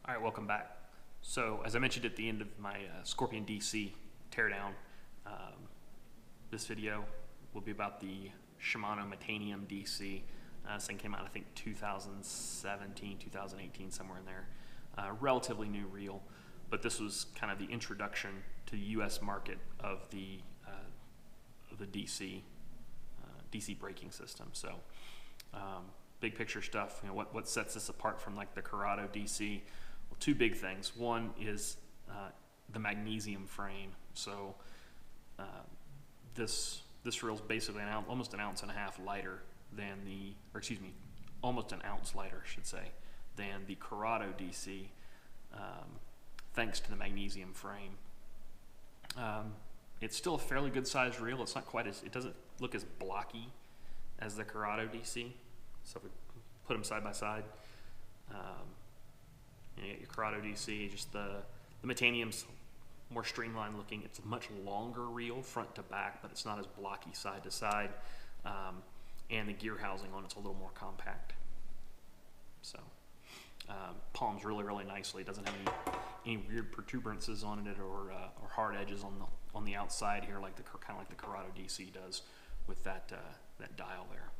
All right, welcome back. So as I mentioned at the end of my Scorpion DC teardown, this video will be about the Shimano Metanium DC. This thing came out, I think, 2017, 2018, somewhere in there. Relatively new reel, but this was kind of the introduction to the U.S. market of the DC braking system. So big picture stuff. You know, what sets this apart from like the Corrado DC? Well, two big things. One is the magnesium frame. So this reel is basically almost an ounce and a half lighter than almost an ounce lighter, I should say, than the Corrado DC, thanks to the magnesium frame. It's still a fairly good sized reel. It's not quite it doesn't look as blocky as the Corrado DC. So if we put them side by side, you get your Corrado DC, just the Metanium's more streamlined looking. It's a much longer reel front to back, but it's not as blocky side to side. And the gear housing on it's a little more compact. So palms really nicely. It doesn't have any weird protuberances on it or hard edges on the outside here, like kind of like the Corrado DC does with that dial there.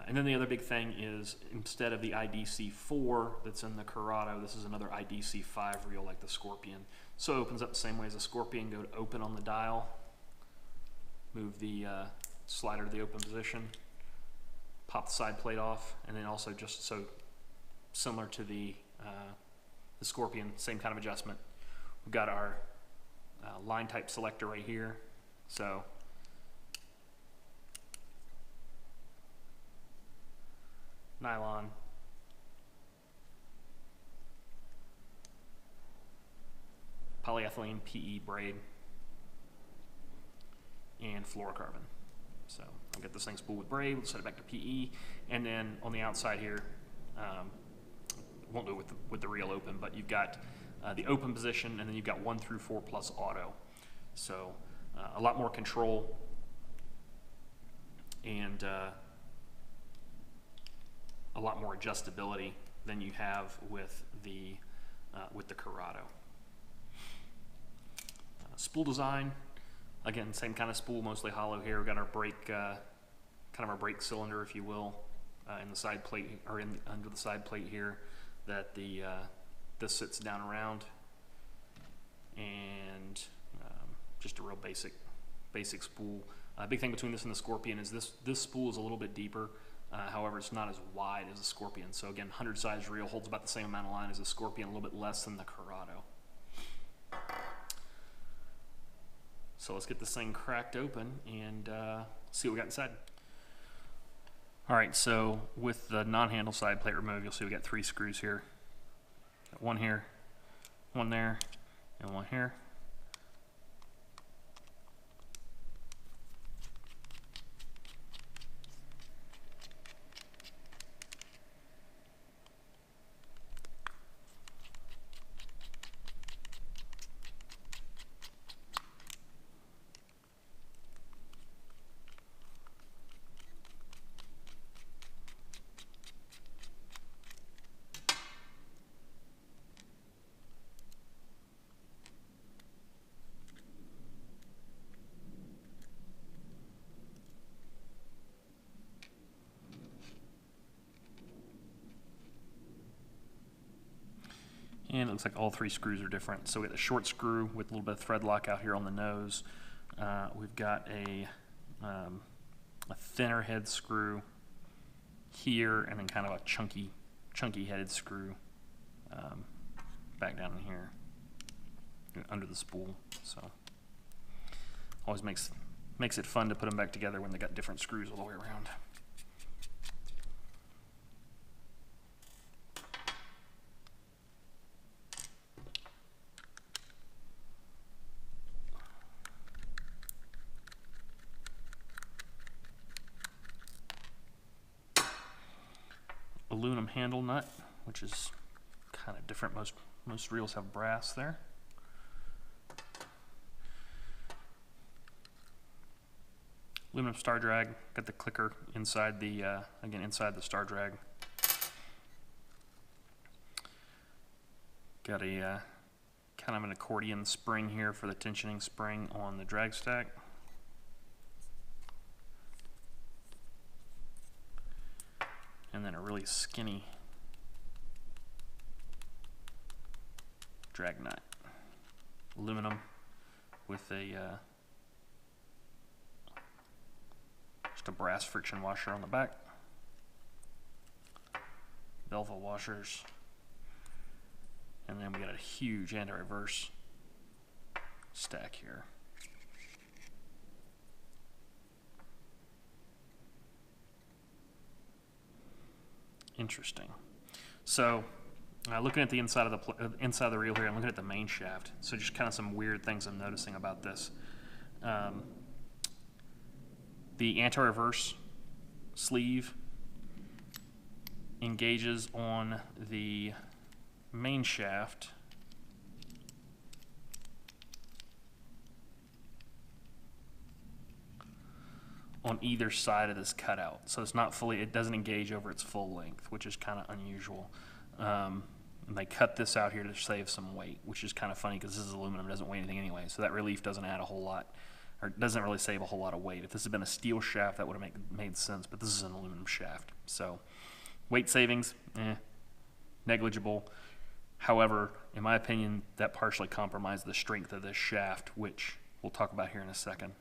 And then the other big thing is, instead of the IDC4 that's in the Corrado, this is another IDC5 reel like the Scorpion. So it opens up the same way as the Scorpion. Go to open on the dial, move the slider to the open position, pop the side plate off, and then also, just so similar to the Scorpion, same kind of adjustment. We've got our line type selector right here. So nylon, polyethylene PE braid, and fluorocarbon. So I'll get this thing spooled with braid, we'll set it back to PE, and then on the outside here, won't do it with the reel open, but you've got the open position, and then you've got 1 through 4 plus auto. So a lot more control, and a lot more adjustability than you have with the Corrado. Spool design, again, same kind of spool, mostly hollow here. We've got our brake, kind of our brake cylinder, if you will, in the side plate, or under the side plate here, that this sits down around, and just a real basic spool. Big thing between this and the Scorpion is this spool is a little bit deeper. However, it's not as wide as the Scorpion. So again, 100 size reel holds about the same amount of line as the Scorpion, a little bit less than the Corrado. So let's get this thing cracked open and see what we got inside. All right, so with the non-handle side plate removed, you'll see we got 3 screws here. Got one here, one there, and one here. And it looks like all 3 screws are different. So we got the short screw with a little bit of thread lock out here on the nose. We've got a thinner head screw here, and then kind of a chunky headed screw back down in here under the spool. So always makes it fun to put them back together when they got different screws all the way around. Aluminum handle nut, which is kind of different. Most reels have brass there. Aluminum star drag, got the clicker inside the, again, inside the star drag. Got a kind of an accordion spring here for the tensioning spring on the drag stack. And then a really skinny drag nut. Aluminum with a just a brass friction washer on the back. Velva washers. And then we got a huge anti-reverse stack here. Interesting. So, looking at the inside of the reel here, I'm looking at the main shaft. So, just kind of some weird things I'm noticing about this. The anti-reverse sleeve engages on the main shaft on either side of this cutout. So it's not fully, it doesn't engage over its full length, which is kind of unusual. And they cut this out here to save some weight, which is kind of funny because this is aluminum, it doesn't weigh anything anyway. So that relief doesn't add a whole lot, or doesn't really save a whole lot of weight. If this had been a steel shaft, that would have made sense, but this is an aluminum shaft. So weight savings, negligible. However, in my opinion, that partially compromised the strength of this shaft, which we'll talk about here in a second.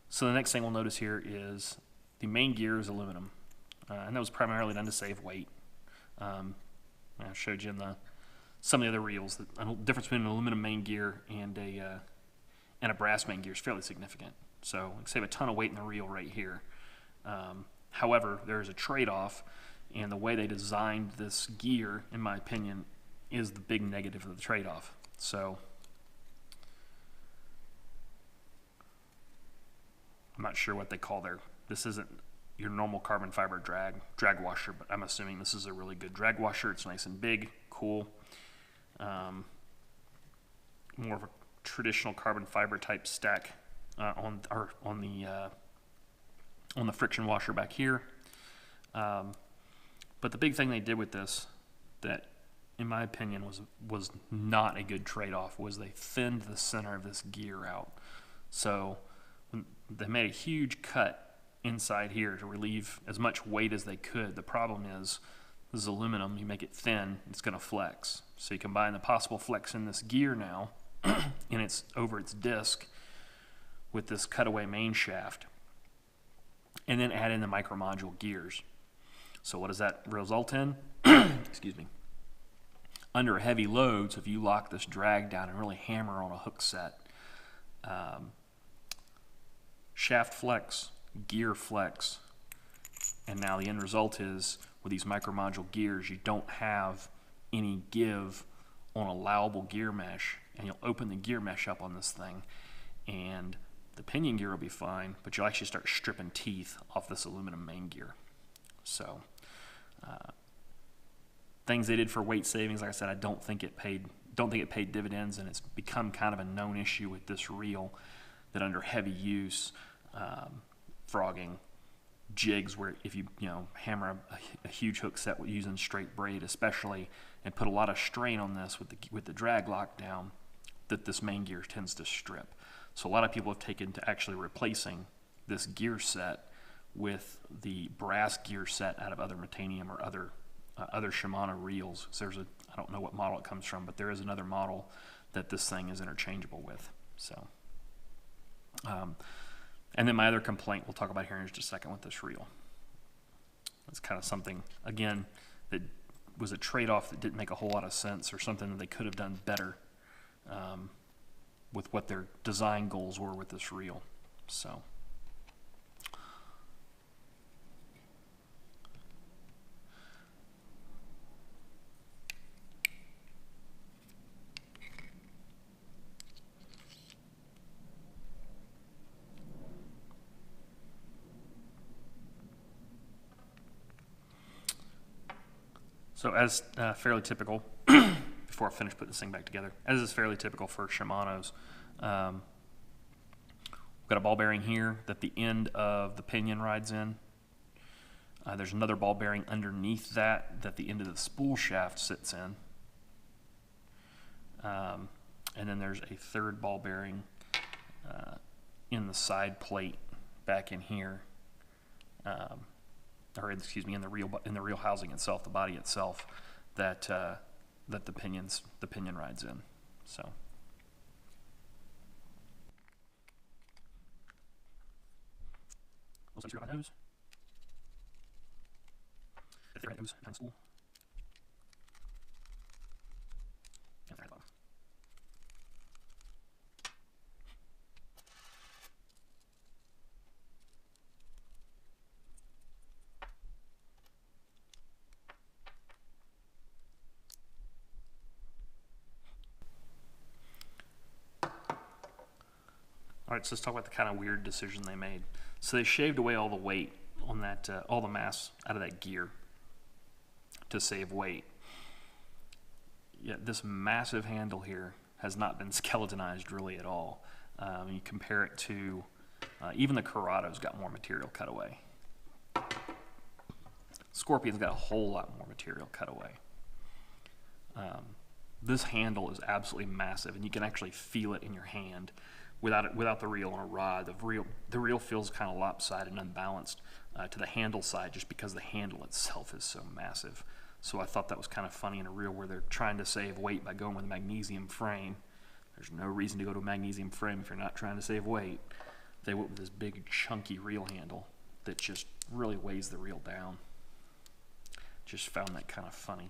So the next thing we'll notice here is the main gear is aluminum, and that was primarily done to save weight. I showed you in some of the other reels that the difference between an aluminum main gear and a brass main gear is fairly significant. So we save a ton of weight in the reel right here. However, there's a trade-off, and the way they designed this gear, in my opinion, is the big negative of the trade-off. So I'm not sure what they call this isn't your normal carbon fiber drag washer, but I'm assuming this is a really good drag washer. It's nice and big, cool. More of a traditional carbon fiber type stack on the friction washer back here. But the big thing they did with this that, in my opinion, was not a good trade-off was they thinned the center of this gear out. So they made a huge cut inside here to relieve as much weight as they could. The problem is, this is aluminum, you make it thin, it's going to flex. So you combine the possible flex in this gear now, and it's over its disc with this cutaway main shaft, and then add in the micro module gears. So what does that result in? Excuse me. Under a heavy load, so if you lock this drag down and really hammer on a hook set, shaft flex, gear flex, and now the end result is with these micro module gears, you don't have any give on allowable gear mesh, and you'll open the gear mesh up on this thing, and the pinion gear will be fine, but you'll actually start stripping teeth off this aluminum main gear. So things they did for weight savings, like I said, I don't think it paid dividends, and it's become kind of a known issue with this reel that under heavy use, frogging, jigs, where if you hammer a huge hook set using straight braid especially, and put a lot of strain on this with the drag lockdown, that this main gear tends to strip. So a lot of people have taken to actually replacing this gear set with the brass gear set out of other Metanium or other Shimano reels. So I don't know what model it comes from, but there is another model that this thing is interchangeable with. So, and then my other complaint we'll talk about here in just a second with this reel. It's kind of something, again, that was a trade-off that didn't make a whole lot of sense, or something that they could have done better with what their design goals were with this reel. So. So as fairly typical, before I finish putting this thing back together, as is fairly typical for Shimano's, we've got a ball bearing here that the end of the pinion rides in. There's another ball bearing underneath that the end of the spool shaft sits in. And then there's a third ball bearing in the side plate back in here, or excuse me, in the real housing itself, the body itself, that that the pinion rides in. So. Also, my nose. The right nose, kind of cool. And the right bottom. All right, so let's talk about the kind of weird decision they made. So they shaved away all the weight on that, all the mass out of that gear to save weight. Yet this massive handle here has not been skeletonized really at all. You compare it to, even the Corrado's got more material cut away. Scorpion's got a whole lot more material cut away. This handle is absolutely massive, and you can actually feel it in your hand. Without the reel on a rod, the reel feels kind of lopsided and unbalanced to the handle side, just because the handle itself is so massive. So I thought that was kind of funny in a reel where they're trying to save weight by going with a magnesium frame. There's no reason to go to a magnesium frame if you're not trying to save weight. They went with this big chunky reel handle that just really weighs the reel down. Just found that kind of funny.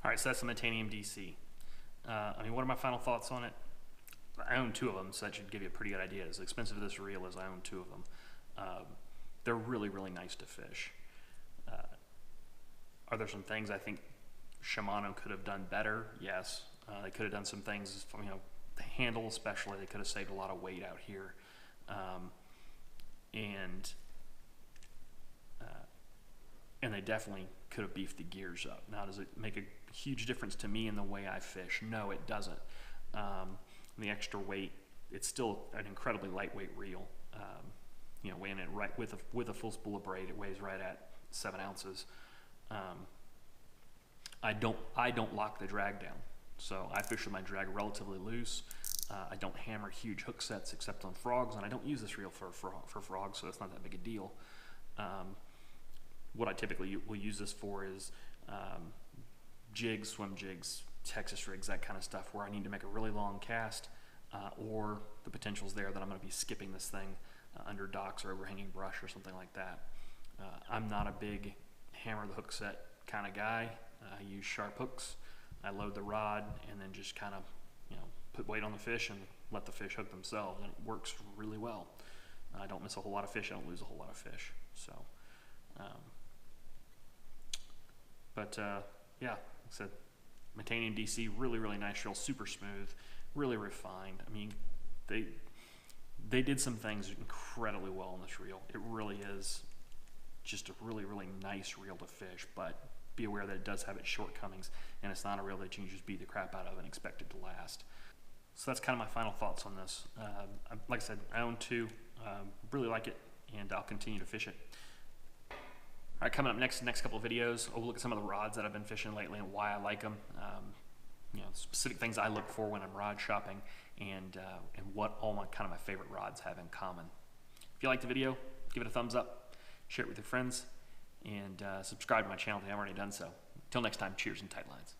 All right, so that's the Metanium DC. I mean, what are my final thoughts on it? I own two of them, so that should give you a pretty good idea. As expensive as this reel is, I own two of them. They're really, really nice to fish. Are there some things I think Shimano could have done better? Yes. They could have done some things, you know, the handle especially, they could have saved a lot of weight out here. And they definitely could have beefed the gears up. Now, does it make a huge difference to me in the way I fish? No, it doesn't. The extra weight, it's still an incredibly lightweight reel. You know, weighing it right with a full spool of braid, it weighs right at 7 ounces. I don't lock the drag down, so I fish with my drag relatively loose. I don't hammer huge hook sets except on frogs, and I don't use this reel for frogs, so it's not that big a deal. What I typically will use this for is jigs, swim jigs, Texas rigs, that kind of stuff, where I need to make a really long cast, or the potential's there that I'm going to be skipping this thing under docks or overhanging brush or something like that. I'm not a big hammer the hook set kind of guy. I use sharp hooks. I load the rod and then just kind of, you know, put weight on the fish and let the fish hook themselves, and it works really well. I don't miss a whole lot of fish. I don't lose a whole lot of fish. So. Yeah, like I said, Metanium DC, really, really nice reel, super smooth, really refined. I mean, they did some things incredibly well on this reel. It really is just a really, really nice reel to fish, but be aware that it does have its shortcomings, and it's not a reel that you can just beat the crap out of and expect it to last. So that's kind of my final thoughts on this. Like I said, I own two, really like it, and I'll continue to fish it. All right, coming up next couple of videos, we'll look at some of the rods that I've been fishing lately and why I like them. You know, specific things I look for when I'm rod shopping, and what all my favorite rods have in common. If you like the video, give it a thumbs up, share it with your friends, and subscribe to my channel if you haven't already done so. Until next time, cheers and tight lines.